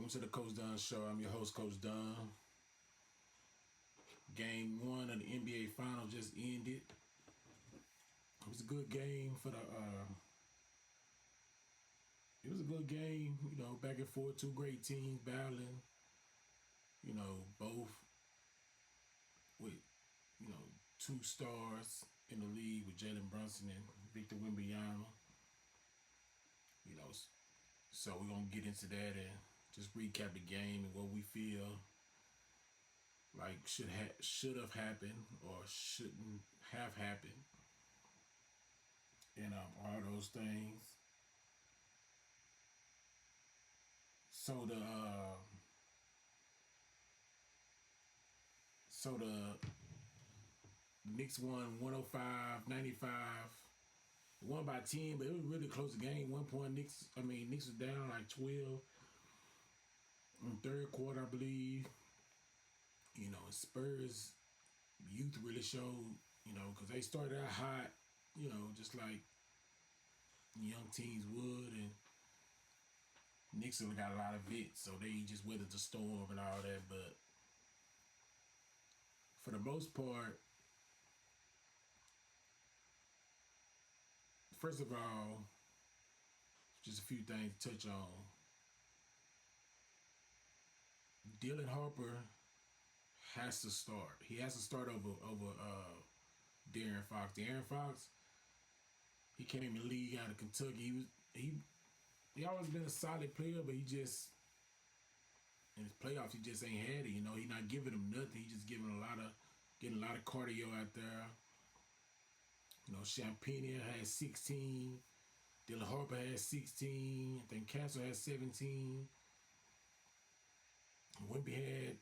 Welcome to the Coach Dunn Show. I'm your host, Coach Dunn. Game 1 of the NBA Finals just ended. It was a good game for the. It was a good game, back and forth. Two great teams battling. Both with, two stars in the league with Jalen Brunson and Victor Wembanyama. So we're gonna get into that and just recap the game and what we feel like should have happened or shouldn't have happened, and all those things. So the Knicks won 105-95. Won by 10, but it was really close game. 1 point. Knicks was down like 12 in the third quarter, I believe. Spurs youth really showed, because they started out hot, just like young teams would, and Knicks have got a lot of vets, so they just weathered the storm and all that. But for the most part, first of all, just a few things to touch on. Dylan Harper has to start. He has to start over De'Aaron Fox. De'Aaron Fox, he came in the league out of Kentucky. He always been a solid player, but he just in his playoffs he just ain't had it. He not giving him nothing. He just getting a lot of cardio out there. Champagnie had 16. Dylan Harper had 16. I think Castle had 17. Wemby had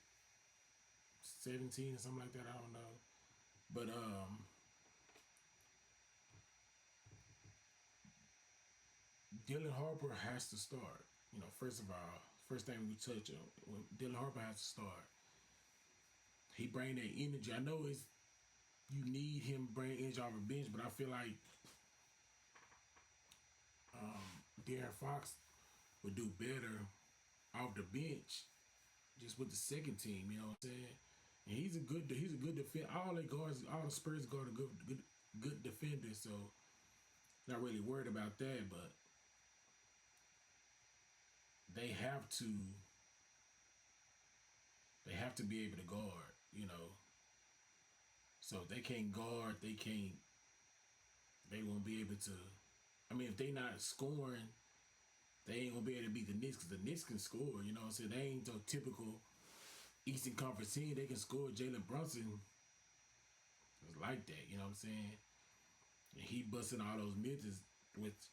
17 or something like that. I don't know. But Dylan Harper has to start. First of all, first thing we touch on, when Dylan Harper has to start. He bring that energy. I know you need him bring energy off the bench, but I feel like De'Aaron Fox would do better off the bench, just with the second team. You know what I'm saying? And he's a good defender. All the Spurs guards are good defenders, so not really worried about that. But they have to be able to guard. So if they can't guard, they won't be able to. If they not scoring, they ain't gonna be able to beat the Knicks, because the Knicks can score. So they ain't no typical Eastern Conference team. They can score. Jalen Brunson was like that. You know what I'm saying? And he busting all those myths,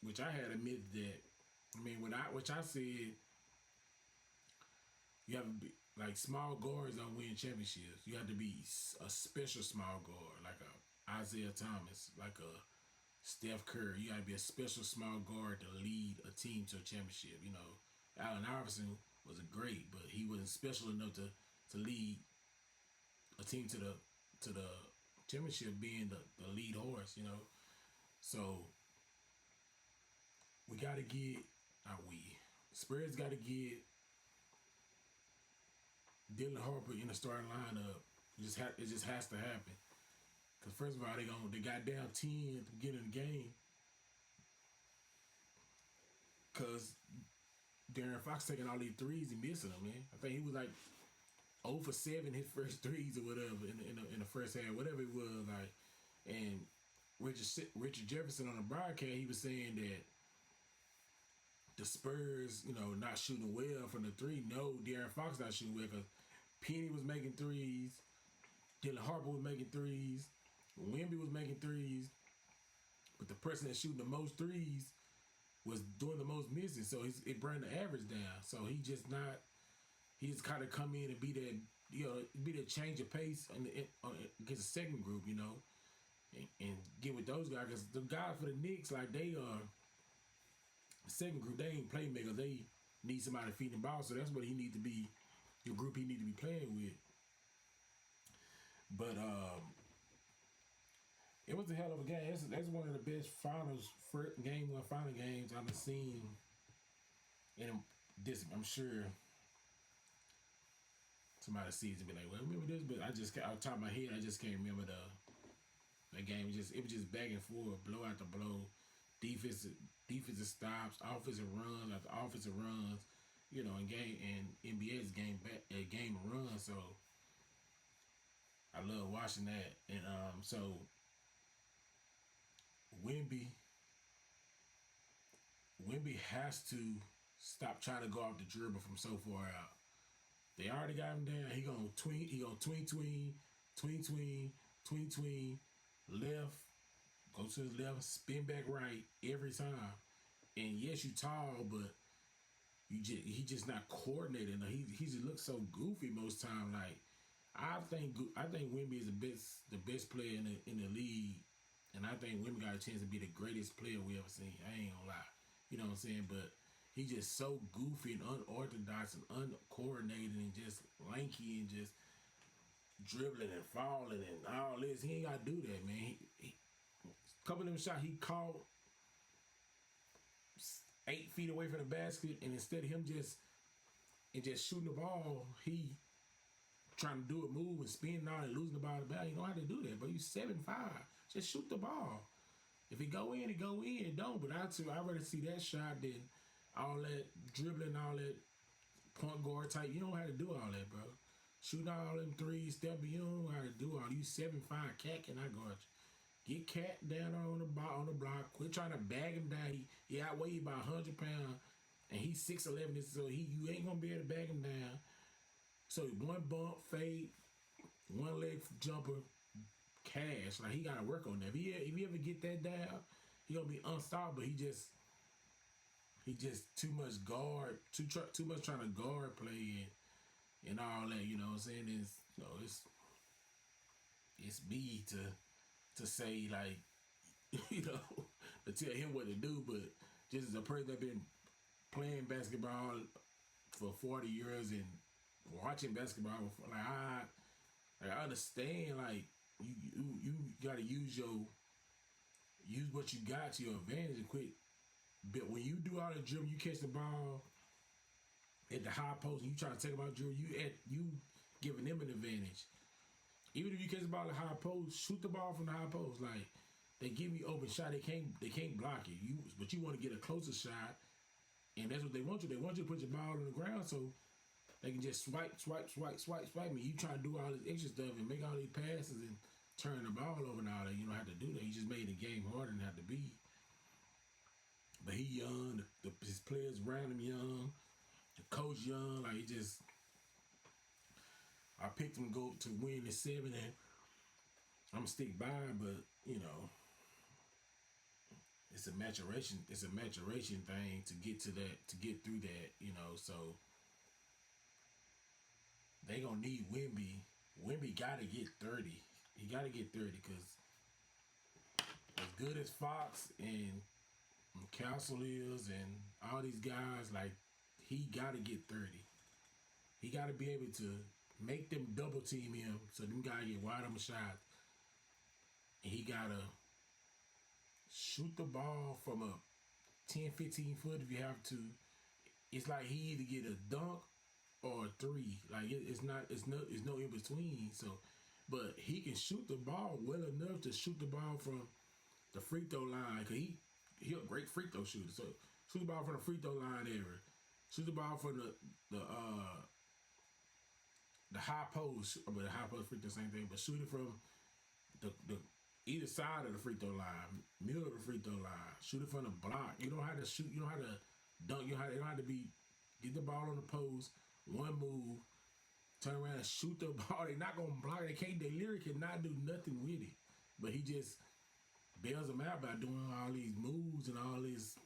which I had a myth that. Which I said, you have to be like small guards don't win championships. You have to be a special small guard, like a Isaiah Thomas, like a Steph Curry. You got to be a special small guard to lead a team to a championship. Allen Iverson was great, but he wasn't special enough to lead a team to the championship, being the lead horse. So we got to get. Spurs got to get Dylan Harper in the starting lineup. It just has to happen. Because first of all, they got down 10 at the beginning of the game. Because De'Aaron Fox taking all these threes and missing them, man. I think he was like 0 for 7 his first threes or whatever in the first half, whatever it was. Like, and Richard Jefferson on the broadcast, he was saying that the Spurs, not shooting well from the three. No, De'Aaron Fox not shooting well, because Penny was making threes, Dylan Harper was making threes, Wemby was making threes, but the person that's shooting the most threes was doing the most missing. So it brought the average down. So he just kind of come in and be that change of pace against the second group, and get with those guys, because the guys for the Knicks, like, they are. The second group, they ain't playmakers. They need somebody feeding the ball, so that's what he need to be. Your group he need to be playing with. But it was a hell of a game. That's one of the best game one final games I've seen. And I'm sure somebody sees it and be like, well, remember this, but I just off the top of my head, I just can't remember the game. It was just back and forth, blow after blow, defensive defensive stops, offensive runs after offensive runs, you know, in game and NBA's game back a game run. So I love watching that, and so Wimby Wimby has to stop trying to go off the dribble from so far out. They already got him down. He gonna tween. He gonna tween, left. Go to the left, spin back right every time. And yes, you tall, but he just not coordinating. He just looks so goofy most time. Like I think Wimby is the best player in the league, and I think Wimby got a chance to be the greatest player we ever seen. I ain't gonna lie, you know what I'm saying? But he just so goofy and unorthodox and uncoordinated and just lanky and just dribbling and falling and all this. He ain't gotta do that, man. A couple of them shots he caught 8 feet away from the basket, and instead of him just shooting the ball, he trying to do a move and spin out and losing the ball to the back. You know how to do that, but you 7'5". Just shoot the ball. If it go in, it go in. It don't. But I'd rather see that shot than all that dribbling, all that point guard type. You don't know how to do all that, bro. Shoot all them threes, step. You don't know how to do all. You 7'5" cat can I guard you? Get Cat down on the block. Quit trying to bag him down. He outweigh you by 100 pounds, and he's 6'11", so you ain't gonna be able to bag him down. So one bump, fade, one leg jumper, cash. Like he gotta work on that. If he ever get that down, he gonna be unstoppable. He just too much guard, too much trying to guard play and all that. You know what I'm saying? It's me to say like you know to tell him what to do, but just as a person that been playing basketball for 40 years and watching basketball, like I understand like you gotta use what you got to your advantage and quit. But when you do all the dribble, you catch the ball at the high post and you try to take them out dribble, you giving them an advantage. Even if you catch the ball at the high post, shoot the ball from the high post. Like they give you open shot, they can't block it. But you want to get a closer shot, and that's what they want you. They want you to put your ball on the ground so they can just swipe. And you try to do all this extra stuff and make all these passes and turn the ball over and all that. You don't have to do that. He just made the game harder than it had to be. But he young, his players around him young, the coach young. Like I picked him to go to win the 7, and I'm gonna stick by. But you know, it's a maturation thing to get to that, to get through that. You know, so they gonna need Wimby. Wimby gotta get 30. He gotta get 30 because as good as Fox and Castle is and all these guys, like he gotta get 30. He gotta be able to make them double team him so them guys get wide open shots. And he gotta shoot the ball from a 10, 15 foot if you have to. It's like he either get a dunk or a three. Like it's no in between. So, but he can shoot the ball well enough to shoot the ball from the free throw line. Cause he a great free throw shooter. So shoot the ball from the free throw line area. Shoot the ball from the high post, but the high post free throw same thing. But shoot it from the either side of the free throw line, middle of the free throw line. Shoot it from the block. You know how to shoot. You know how to dunk. You don't have to be get the ball on the post, one move, turn around and shoot the ball. They're not gonna block. They literally cannot do nothing with it. But he just bails them out by doing all these moves and all this.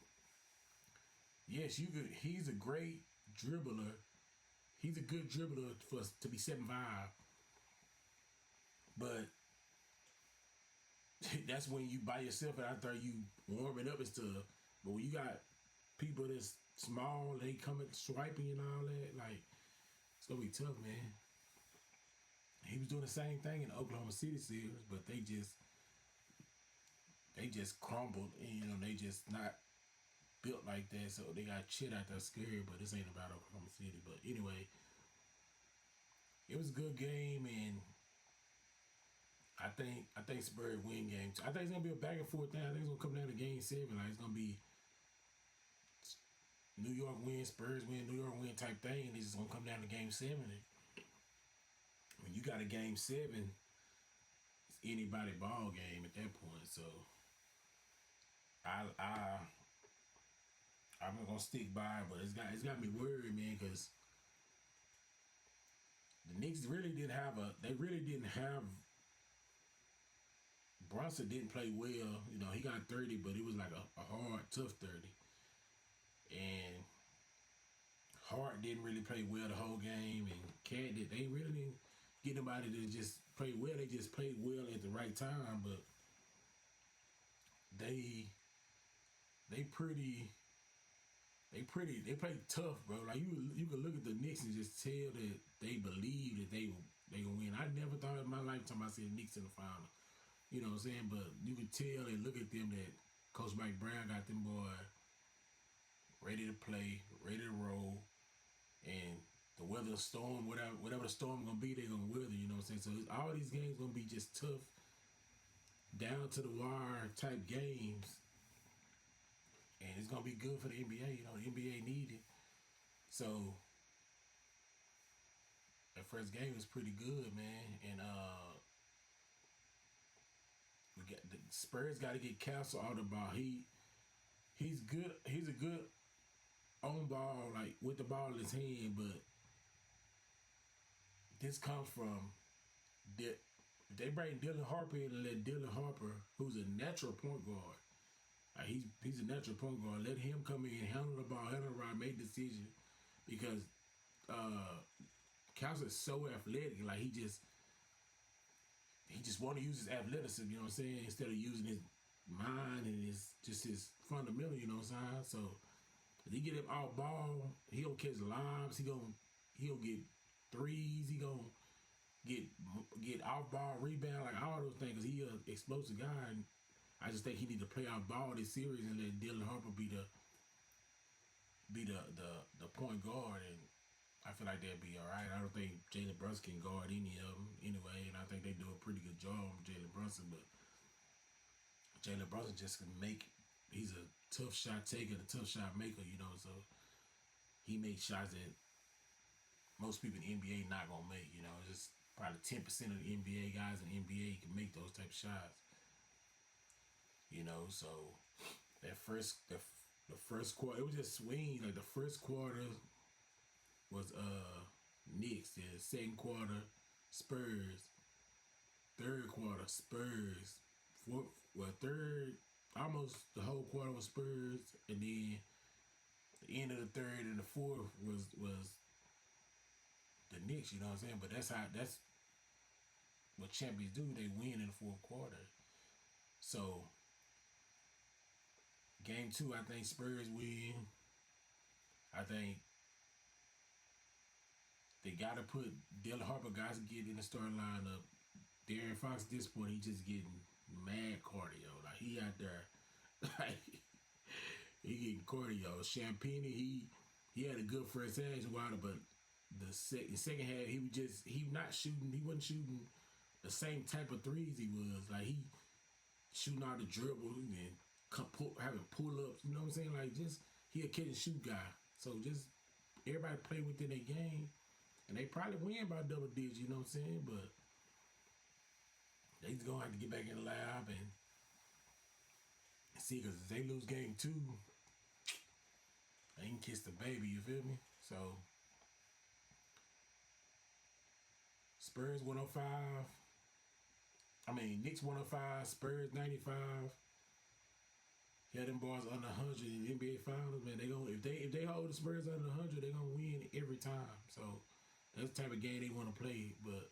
Yes, he's a great dribbler. He's a good dribbler to be 7'5". But that's when you by yourself and after you warming up and stuff. But when you got people that's small, they coming swiping and all that, like it's gonna be tough, man. He was doing the same thing in the Oklahoma City series, but they just crumbled, and you know they just not built like that, so they got shit out there scary. But this ain't about Oklahoma City. But anyway, was a good game, and I think Spurs win game two. I think it's gonna be a back and forth thing. I think it's gonna come down to game seven. Like it's gonna be New York win, Spurs win, New York win type thing, and it's just gonna come down to game seven. And when you got a game seven, it's anybody ball game at that point. So I I'm not gonna stick by it, but it's got me worried, man, because the Knicks really didn't have Brunson didn't play well. You know, he got 30, but it was like a hard, tough 30. And Hart didn't really play well the whole game, and Cat did. They really didn't get nobody to just play well. They just played well at the right time, but they pretty they played tough, bro. Like you could look at the Knicks and just tell that they believe that they gonna win. I never thought in my lifetime I see the Knicks in the final. You know what I'm saying? But you could tell and look at them that Coach Mike Brown got them boys ready to play, ready to roll, and the weather storm, whatever the storm gonna be, they gonna weather. You know what I'm saying? So all these games gonna be just tough, down to the wire type games, and it's gonna be good for the NBA. You know, the NBA need it. So that first game was pretty good, man, and we got the Spurs got to get Castle out of the ball. He's good. He's a good on ball, like with the ball in his hand, but this comes from that. If they bring Dylan Harper in and let Dylan Harper, who's a natural point guard, like he's a natural point guard, let him come in, handle the ball, handle the ride, make decisions, because Castle is so athletic. Like he just want to use his athleticism, you know what I'm saying, instead of using his mind and his fundamental, you know what I'm saying. So if he get him out ball, he'll catch lobs, he'll get threes, he gonna get out ball rebound, like all those things. Cause he a explosive guy, and I just think he need to play out ball this series and let Dylan Harper be the point guard, and I feel like they'll be all right. I don't think Jalen Brunson can guard any of them anyway, and I think they do a pretty good job on Jalen Brunson. But Jalen Brunson just can make. He's a tough shot taker, a tough shot maker, you know. So he makes shots that most people in the NBA not gonna make. You know, just probably 10% of the NBA guys in the NBA can make those type of shots. You know, so that the first quarter, it was just swing. Like the first quarter was Knicks. The second quarter, Spurs. Third quarter, Spurs. Third, almost the whole quarter was Spurs, and then the end of the third and the fourth was the Knicks. You know what I'm saying? But that's what champions do. They win in the fourth quarter. So game two, I think Spurs win. I think they gotta put Dylan Harper guys get in the starting lineup. De'Aaron Fox at this point, he just getting mad cardio. Like he out there, like he getting cardio. Champagnie, he had a good first half, Wilder, but the second half he wasn't shooting the same type of threes he was. Like he shooting out the dribble and having pull ups. You know what I'm saying? Like just he a catch and shoot guy. So just everybody play within their game, and they probably win by double digits. You know what I'm saying? But they's gonna have to get back in the lab and see, because if they lose game two, they can kiss the baby. You feel me? So Spurs 105. Knicks 105. Spurs 95. Yeah, them boys under 100 in the NBA Finals, man. They gonna if they hold the Spurs under 100, they gonna win every time. So that's the type of game they want to play. But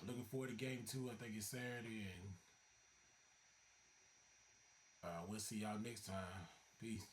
looking forward to game two. I think it's Saturday, and we'll see y'all next time. Peace.